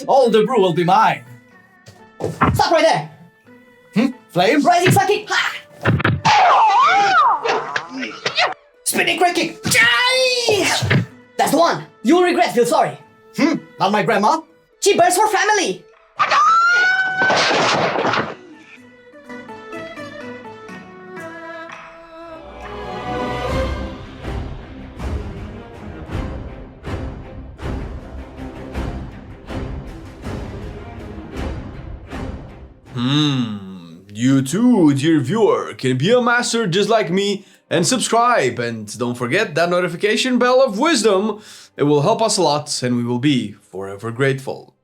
All the brew will be mine. Stop right there! Flame? Rising Sun Kick! Ha! Spinning Great Kick! Chai! That's the one! You'll regret, feel sorry. Not my grandma? She burns for family! You too, dear viewer, can be a master just like me and subscribe, and don't forget that notification bell of wisdom. It will help us a lot and we will be forever grateful.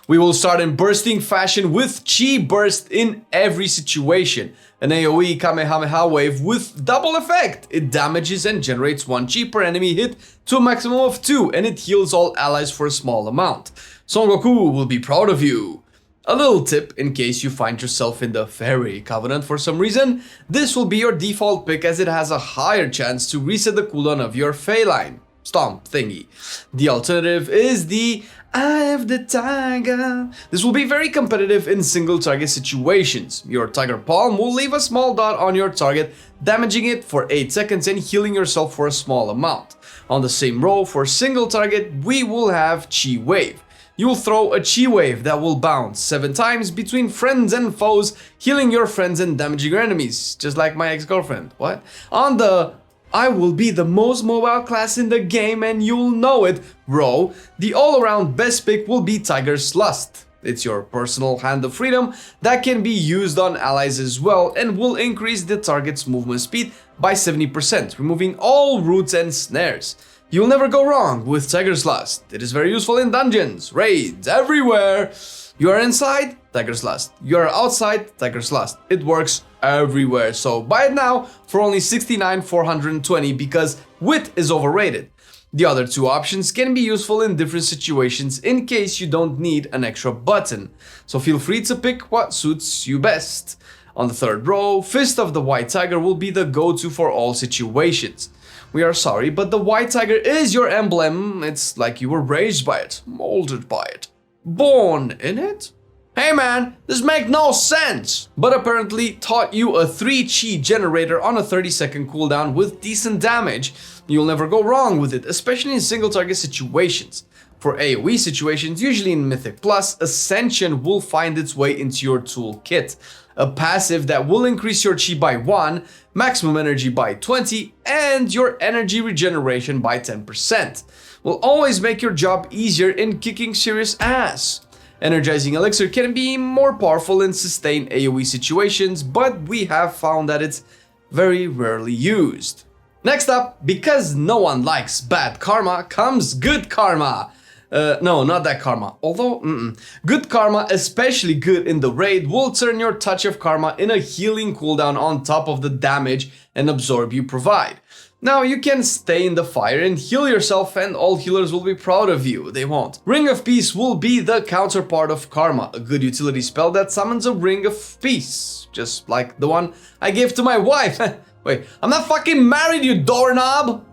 We will start in bursting fashion with Chi Burst in every situation. An AoE Kamehameha wave with double effect. It damages and generates 1 Chi per enemy hit to a maximum of 2, and it heals all allies for a small amount. Son Goku will be proud of you. A little tip in case you find yourself in the Fairy Covenant for some reason, this will be your default pick as it has a higher chance to reset the cooldown of your Fey line stomp thingy. The alternative is the Eye of the Tiger. This will be very competitive in single target situations. Your Tiger Palm will leave a small dot on your target, damaging it for 8 seconds and healing yourself for a small amount. On the same row for single target, we will have Chi Wave. You'll throw a Chi Wave that will bounce 7 times between friends and foes, healing your friends and damaging your enemies, just like my ex-girlfriend. What? On the I will be the most mobile class in the game and you'll know it row, the all-around best pick will be Tiger's Lust. It's your personal hand of freedom that can be used on allies as well and will increase the target's movement speed by 70%, removing all roots and snares. You'll never go wrong with Tiger's Lust. It is very useful in dungeons, raids, everywhere. You are inside, Tiger's Lust. You are outside, Tiger's Lust. It works everywhere, so buy it now for only 69,420 because wit is overrated. The other 2 options can be useful in different situations in case you don't need an extra button, so feel free to pick what suits you best. On the 3rd row, Fist of the White Tiger will be the go-to for all situations. We are sorry, but the White Tiger is your emblem. It's like you were raised by it, molded by it, born in it. Hey man, this makes no sense! But apparently taught you a 3 Chi generator on a 30-second cooldown with decent damage. You'll never go wrong with it, especially in single target situations. For AoE situations, usually in Mythic Plus, Ascension will find its way into your toolkit. A passive that will increase your Chi by 1, maximum energy by 20, and your energy regeneration by 10%. Will always make your job easier in kicking serious ass. Energizing Elixir can be more powerful in sustained AoE situations, but we have found that it's very rarely used. Next up, because no one likes bad karma, comes good karma. No, not that karma. Although, good karma, especially good in the raid, will turn your touch of karma in a healing cooldown on top of the damage and absorb you provide. Now you can stay in the fire and heal yourself and all healers will be proud of you. They won't. Ring of Peace will be the counterpart of karma, a good utility spell that summons a Ring of Peace. Just like the one I gave to my wife. Wait, I'm not fucking married, you doorknob!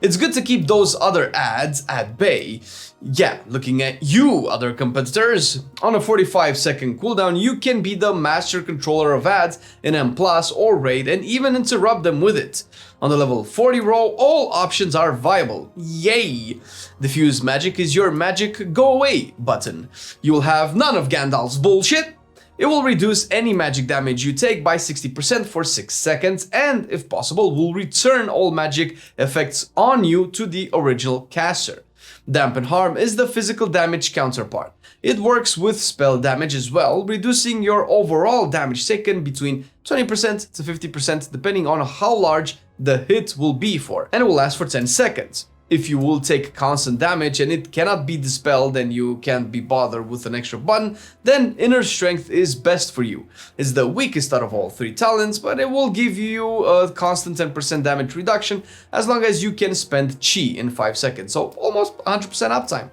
It's good to keep those other ads at bay. Yeah, looking at you, other competitors. On a 45-second cooldown, you can be the master controller of ads in M+ or Raid and even interrupt them with it. On the level 40 row, all options are viable. Yay! Diffuse Magic is your magic go away button. You will have none of Gandalf's bullshit. It will reduce any magic damage you take by 60% for 6 seconds and, if possible, will return all magic effects on you to the original caster. Dampen Harm is the physical damage counterpart. It works with spell damage as well, reducing your overall damage taken between 20% to 50% depending on how large the hit will be for, and it will last for 10 seconds. If you will take constant damage and it cannot be dispelled and you can't be bothered with an extra button, then Inner Strength is best for you. It's the weakest out of all 3 talents, but it will give you a constant 10% damage reduction as long as you can spend Chi in 5 seconds, so almost 100% uptime.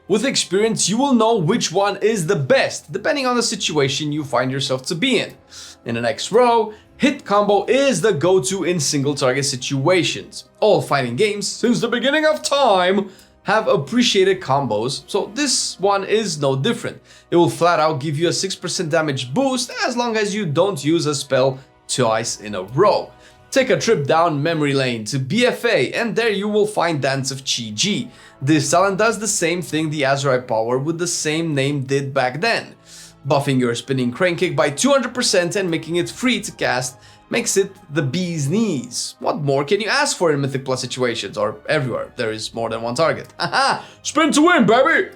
With experience, you will know which one is the best, depending on the situation you find yourself to be in. In the next row, Hit Combo is the go-to in single target situations. All fighting games, since the beginning of time, have appreciated combos, so this one is no different. It will flat out give you a 6% damage boost as long as you don't use a spell twice in a row. Take a trip down memory lane to BFA and there you will find Dance of Chi-Ji. This talent does the same thing the Azurite power with the same name did back then. Buffing your spinning crane kick by 200% and making it free to cast makes it the bee's knees. What more can you ask for in Mythic Plus situations, or everywhere there is more than one target? Haha! Spin to win, baby!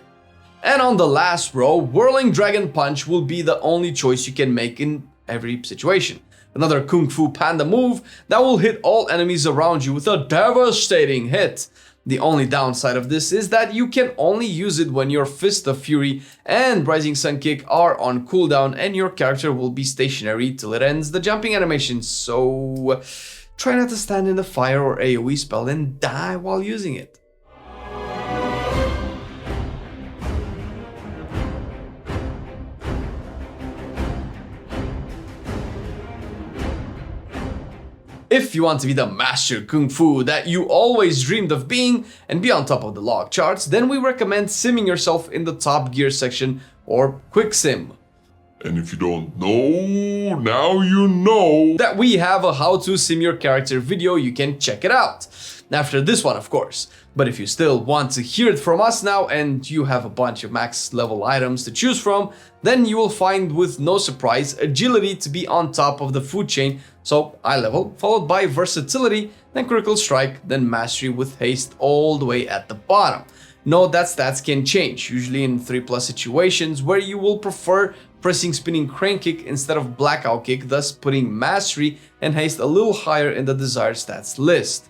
And on the last row, Whirling Dragon Punch will be the only choice you can make in every situation. Another Kung Fu Panda move that will hit all enemies around you with a devastating hit. The only downside of this is that you can only use it when your Fist of Fury and Rising Sun Kick are on cooldown and your character will be stationary till it ends the jumping animation, so try not to stand in the fire or AoE spell and die while using it. If you want to be the master kung fu that you always dreamed of being and be on top of the log charts, then we recommend simming yourself in the top gear section or quick sim. And if you don't know, now you know That we have a how to sim your character video, you can check it out. After this one, of course. But if you still want to hear it from us now and you have a bunch of max level items to choose from, then you will find, with no surprise, agility to be on top of the food chain, so eye level, followed by versatility, then critical strike, then mastery with haste all the way at the bottom. Note that stats can change, usually in 3+ situations where you will prefer pressing spinning crane kick instead of blackout kick, thus putting mastery and haste a little higher in the desired stats list.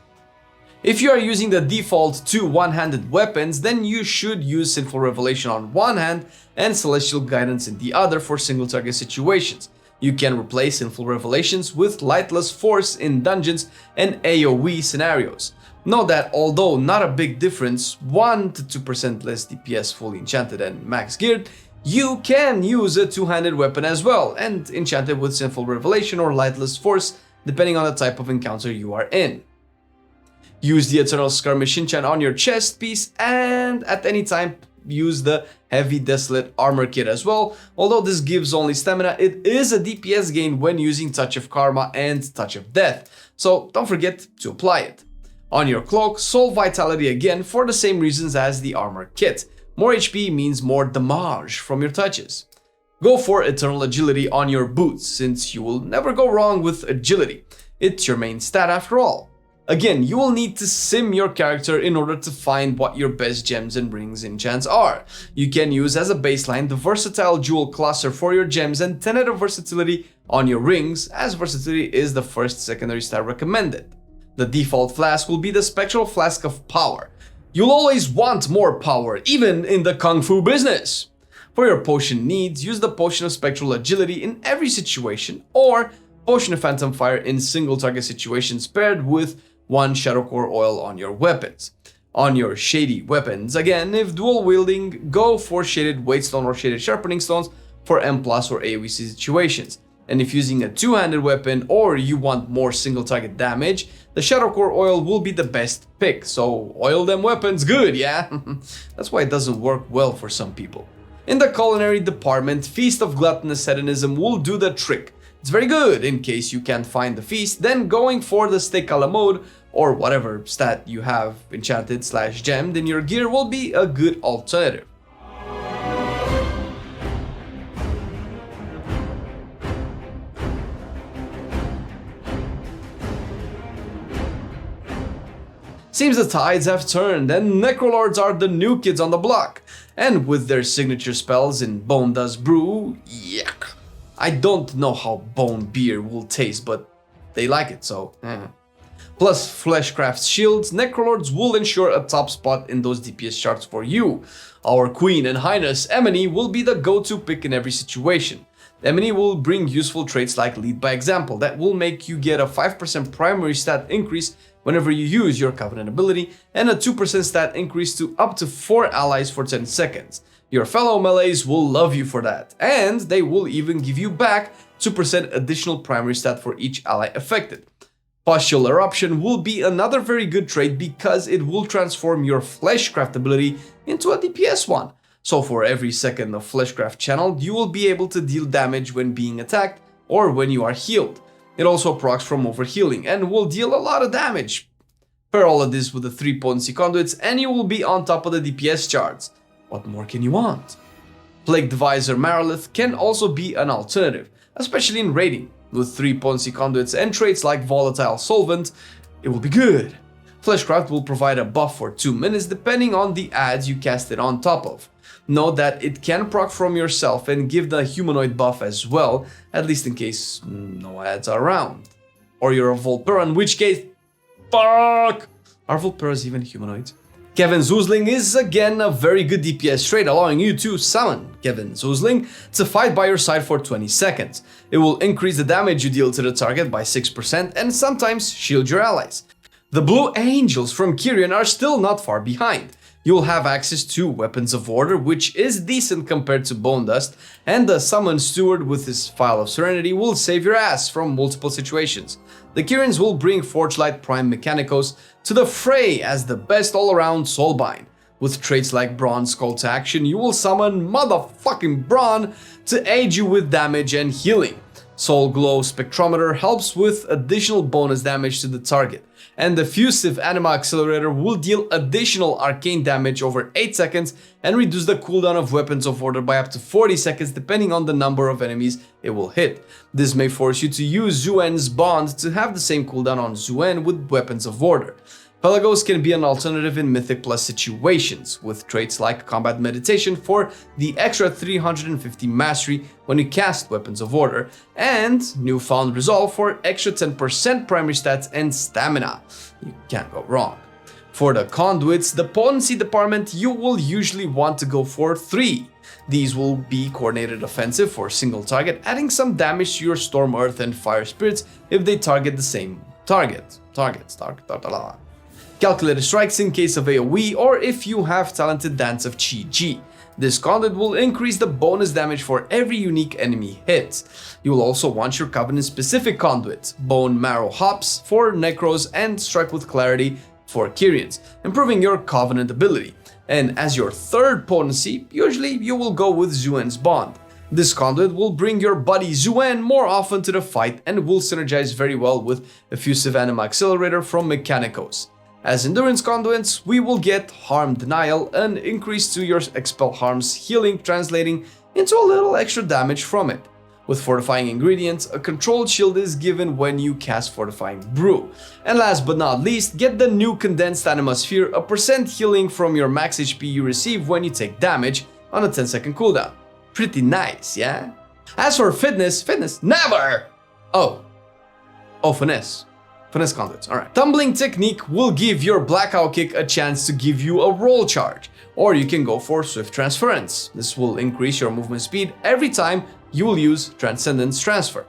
If you are using the default 2 one-handed weapons, then you should use Sinful Revelation on one hand and Celestial Guidance in the other for single target situations. You can replace Sinful Revelations with Lightless Force in dungeons and AoE scenarios. Note that although not a big difference, 1 to 2% less DPS fully enchanted and max geared, you can use a two-handed weapon as well and enchant it with Sinful Revelation or Lightless Force depending on the type of encounter you are in. Use the Eternal Skirmish enchant on your chest piece and at any time use the Heavy Desolate Armor Kit as well. Although this gives only stamina, it is a DPS gain when using Touch of Karma and Touch of Death, so don't forget to apply it. On your cloak, Soul Vitality again for the same reasons as the Armor Kit. More HP means more damage from your touches. Go for Eternal Agility on your boots, since you will never go wrong with agility. It's your main stat after all. Again, you will need to sim your character in order to find what your best gems and rings enchants are. You can use as a baseline the Versatile Jewel Cluster for your gems and 10 of versatility on your rings, as versatility is the first secondary stat recommended. The default flask will be the Spectral Flask of Power. You'll always want more power, even in the Kung Fu business. For your potion needs, use the Potion of Spectral Agility in every situation, or Potion of Phantom Fire in single target situations paired with 1 Shadow Core Oil on your weapons. On your shady weapons, again, if dual wielding, go for Shaded Weightstone or Shaded Sharpening Stones for M+ or AoE situations. And if using a two-handed weapon or you want more single target damage, the Shadow Core Oil will be the best pick, so oil them weapons good, yeah? That's why it doesn't work well for some people. In the culinary department, Feast of Gluttonous Hedonism will do the trick. It's very good in case you can't find the feast, then going for the Steak a la mode or whatever stat you have enchanted / gemmed in your gear will be a good alternative. Seems the tides have turned and Necrolords are the new kids on the block. And with their signature spells in Bone Does Brew, yuck. I don't know how bone beer will taste, but they like it, so Plus Fleshcraft's shields, Necrolords will ensure a top spot in those DPS charts for you. Our Queen and Highness, Emily, will be the go-to pick in every situation. Emily will bring useful traits like Lead by Example that will make you get a 5% primary stat increase whenever you use your Covenant ability and a 2% stat increase to up to 4 allies for 10 seconds. Your fellow melees will love you for that, and they will even give you back 2% additional primary stat for each ally affected. Pustule Eruption will be another very good trait because it will transform your Fleshcraft ability into a DPS one. So for every second of Fleshcraft channeled, you will be able to deal damage when being attacked or when you are healed. It also procs from overhealing and will deal a lot of damage. Pair all of this with the 3 potency conduits and you will be on top of the DPS charts. What more can you want? Plague Divisor Marilith can also be an alternative, especially in raiding. With 3 potency conduits and traits like Volatile Solvent, it will be good. Fleshcraft will provide a buff for 2 minutes depending on the ads you cast it on top of. Note that it can proc from yourself and give the humanoid buff as well, at least in case no ads are around. Or you're a Volpera, in which case, fuck! Are Volperas even humanoids? Kevin Zoozling is again a very good DPS trait, allowing you to summon Kevin Zoozling to fight by your side for 20 seconds. It will increase the damage you deal to the target by 6% and sometimes shield your allies. The Blue Angels from Kyrian are still not far behind. You'll have access to Weapons of Order, which is decent compared to Bone Dust, and the Summon Steward with his File of Serenity will save your ass from multiple situations. The Kyrians will bring Forgelight Prime Mechanicos to the fray as the best all-around Soulbind. With traits like Brawn's Call to Action, you will summon motherfucking Brawn to aid you with damage and healing. Soul Glow Spectrometer helps with additional bonus damage to the target, and the Fusive Anima Accelerator will deal additional arcane damage over 8 seconds and reduce the cooldown of Weapons of Order by up to 40 seconds depending on the number of enemies it will hit. This may force you to use Zuen's Bond to have the same cooldown on Zuen with Weapons of Order. Pelagos can be an alternative in Mythic Plus situations, with traits like Combat Meditation for the extra 350 Mastery when you cast Weapons of Order, and Newfound Resolve for extra 10% primary stats and stamina. You can't go wrong. For the Conduits, the potency department, you will usually want to go for 3. These will be Coordinated Offensive for single target, adding some damage to your Storm, Earth and Fire Spirits if they target the same target. Calculated Strikes in case of AoE or if you have Talented Dance of Chi-Ji. This conduit will increase the bonus damage for every unique enemy hit. You will also want your Covenant specific conduit, Bone Marrow Hops for Necros and Strike with Clarity for Kyrians, improving your Covenant ability. And as your third potency, usually you will go with Zuen's Bond. This conduit will bring your buddy Zuen more often to the fight and will synergize very well with Effusive Anima Accelerator from Mechanicos. As Endurance Conduits, we will get Harm Denial, an increase to your Expel Harm's healing, translating into a little extra damage from it. With Fortifying Ingredients, a controlled shield is given when you cast Fortifying Brew. And last but not least, get the new Condensed Animasphere, a % healing from your max HP you receive when you take damage on a 10-second cooldown. Pretty nice, yeah? As for fitness, never! Oh, finesse. Finesse conduits, alright. Tumbling Technique will give your Blackout Kick a chance to give you a roll charge, or you can go for Swift Transference. This will increase your movement speed every time you will use Transcendence Transfer.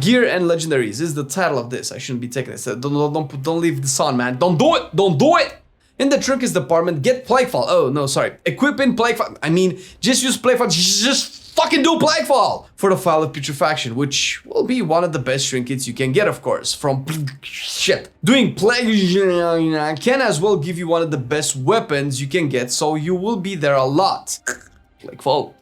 Gear and Legendaries is the title of this. I shouldn't be taking this. Don't leave this on, man. Don't do it! Don't do it! In the Trinkets department, get Plaguefall. Oh, no, sorry. Equip in Plaguefall. I mean, just use Plaguefall. Just fucking do Plaguefall for the File of Putrefaction, which will be one of the best trinkets you can get, of course. From shit. Doing Plague can as well give you one of the best weapons you can get, so you will be there a lot. Plaguefall.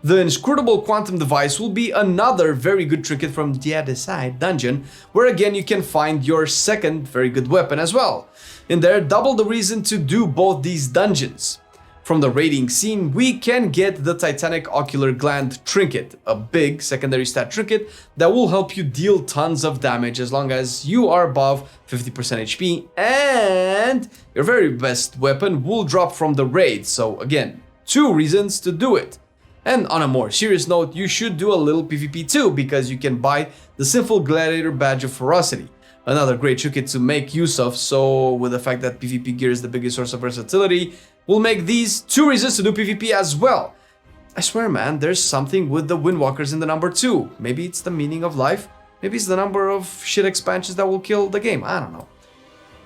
The Inscrutable Quantum Device will be another very good trinket from the other side dungeon, where again you can find your second very good weapon as well. In there, double the reason to do both these dungeons. From the raiding scene, we can get the Titanic Ocular Gland trinket, a big secondary stat trinket that will help you deal tons of damage as long as you are above 50% HP, and your very best weapon will drop from the raid, so again, 2 reasons to do it. And on a more serious note, you should do a little PvP too, because you can buy the Sinful Gladiator Badge of Ferocity. Another great trinket to make use of, so with the fact that PvP gear is the biggest source of versatility, we'll make these 2 reasons to do PvP as well. I swear, man, there's something with the Windwalkers in the number 2. Maybe it's the meaning of life. Maybe it's the number of shit expansions that will kill the game. I don't know.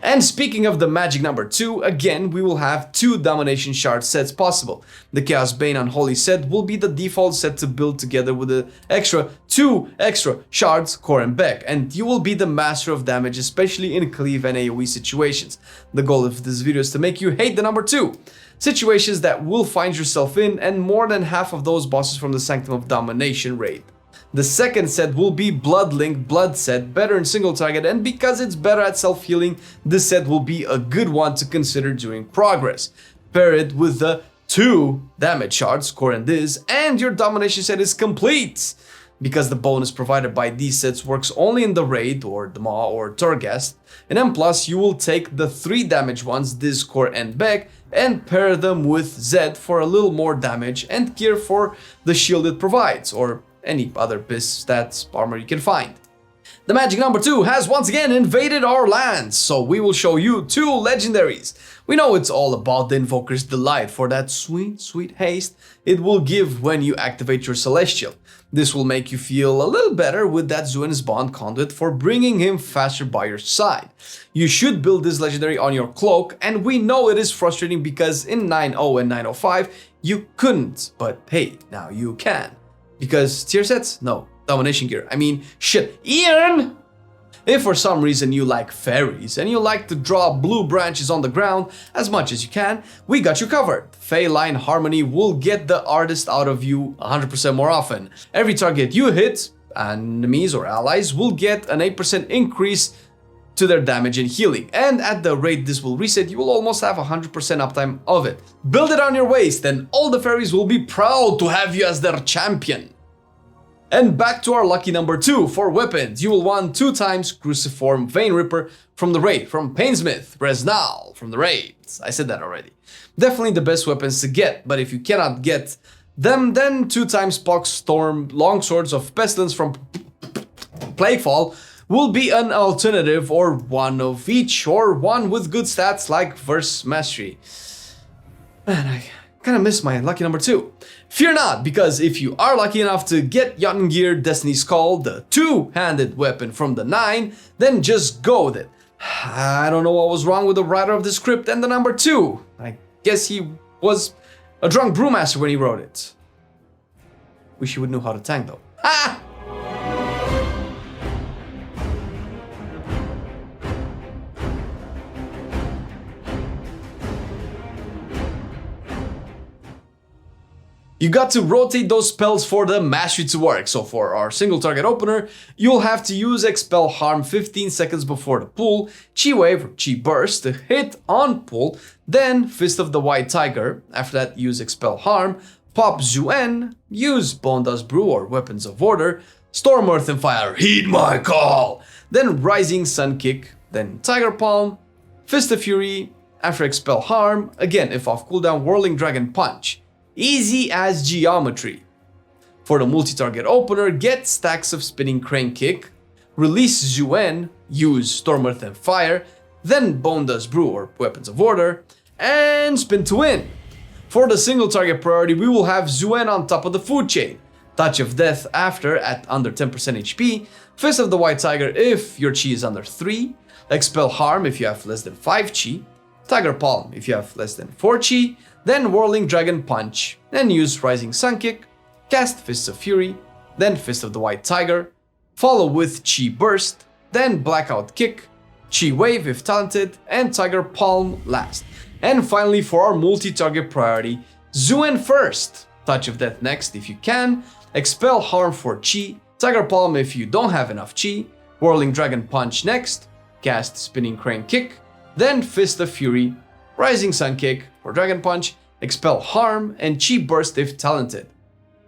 And speaking of the magic number 2, again we will have 2 domination shard sets possible. The Chaos Bane Unholy set will be the default set to build together with the extra 2 extra shards, core and Beck, and you will be the master of damage, especially in cleave and AoE situations. The goal of this video is to make you hate the number 2. Situations that will find yourself in, and more than half of those bosses from the Sanctum of Domination raid. The second set will be Bloodlink Blood set, better in single target, and because it's better at self-healing, this set will be a good one to consider during progress. Pair it with the 2 damage shards, core and Diz, and your domination set is complete! Because the bonus provided by these sets works only in the raid, or the Maw, or Torghast. In M+, you will take the 3 damage ones, Diz, core and Beck, and pair them with Zed for a little more damage and gear for the shield it provides, or any other piss stats armor you can find. The magic number 2 has once again invaded our lands, so we will show you 2 legendaries. We know it's all about the Invoker's delight for that sweet, sweet haste it will give when you activate your Celestial. This will make you feel a little better with that Soulbinds Conduit for bringing him faster by your side. You should build this legendary on your cloak, and we know it is frustrating because in 9.0 and 9.05 you couldn't, but hey, now you can. Because tier sets? No. Domination gear. I mean, shit. Ian! If for some reason you like fairies and you like to draw blue branches on the ground as much as you can, we got you covered. Feyline Harmony will get the artist out of you 100% more often. Every target you hit, enemies or allies, will get an 8% increase to their damage and healing, and at the rate this will reset, you will almost have 100% uptime of it. Build it on your waist, and all the fairies will be proud to have you as their champion. And back to our lucky number 2 for weapons. You will want 2 times Cruciform Vein Ripper from the raid, from Painsmith, Resnal from the raids. I said that already. Definitely the best weapons to get, but if you cannot get them, then 2 times Pox Storm Longswords of Pestilence from Plaguefall will be an alternative, or one of each, or one with good stats like Verse Mastery. Man, I kinda miss my lucky number 2. Fear not, because if you are lucky enough to get Jotungear Destiny's Call, the 2-handed weapon from the 9, then just go with it. I don't know what was wrong with the writer of the script and the number 2. I guess he was a drunk brewmaster when he wrote it. Wish he would know how to tank though. Ha! You got to rotate those spells for the mastery to work. So for our single target opener, you'll have to use Expel Harm 15 seconds before the pull, Chi Wave or Chi Burst to hit on pull, then Fist of the White Tiger. After that, use Expel Harm, pop Zuen, use Bone Dust Brew or Weapons of Order, Storm Earth and Fire, heed my call, then Rising Sun Kick, then Tiger Palm, Fist of Fury, after Expel Harm, again if off cooldown, Whirling Dragon Punch. Easy as geometry. For the multi-target opener, get stacks of Spinning Crane Kick, release Zuen, use Storm Earth and Fire, then Bone Dust Brew or Weapons of Order, and spin to win. For the single target priority, we will have Zuen on top of the food chain, Touch of Death after at under 10% HP, Fist of the White Tiger if your chi is under 3, Expel Harm if you have less than 5 chi, Tiger Palm if you have less than 4 chi, then Whirling Dragon Punch, then use Rising Sun Kick, cast Fists of Fury, then Fist of the White Tiger, follow with Chi Burst, then Blackout Kick, Chi Wave if talented, and Tiger Palm last. And finally for our multi-target priority, Zuen first, Touch of Death next if you can, Expel Harm for Chi, Tiger Palm if you don't have enough Chi, Whirling Dragon Punch next, cast Spinning Crane Kick, then Fist of Fury, Rising Sun Kick for Dragon Punch, Expel Harm, and Chi Burst if talented.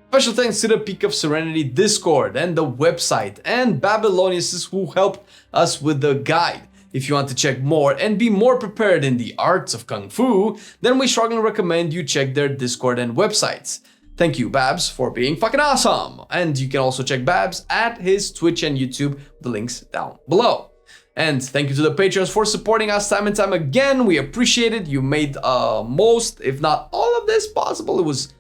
Special thanks to the Peak of Serenity Discord and the website and Babylonius who helped us with the guide. If you want to check more and be more prepared in the arts of Kung Fu, then we strongly recommend you check their Discord and websites. Thank you, Babs, for being fucking awesome! And you can also check Babs at his Twitch and YouTube, the links down below. And thank you to the Patreons for supporting us time and time again. We appreciate it. You made most, if not all of this possible. It was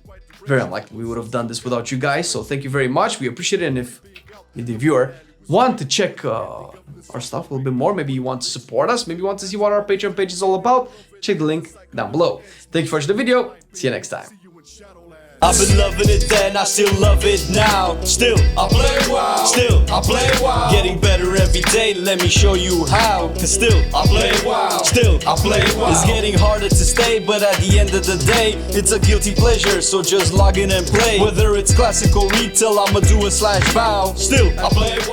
very unlikely we would have done this without you guys. So thank you very much. We appreciate it. And if you're the viewer, want to check our stuff a little bit more, maybe you want to support us, maybe you want to see what our Patreon page is all about, check the link down below. Thank you for watching the video. See you next time. I've been loving it then, I still love it now. Still, I play WoW. Still, I play WoW. Getting better every day, let me show you how. Cause still, I play WoW. Still, I play WoW. It's getting harder to stay, but at the end of the day, it's a guilty pleasure, so just log in and play. Whether it's classical retail, I'ma do a /bow. Still, I play WoW.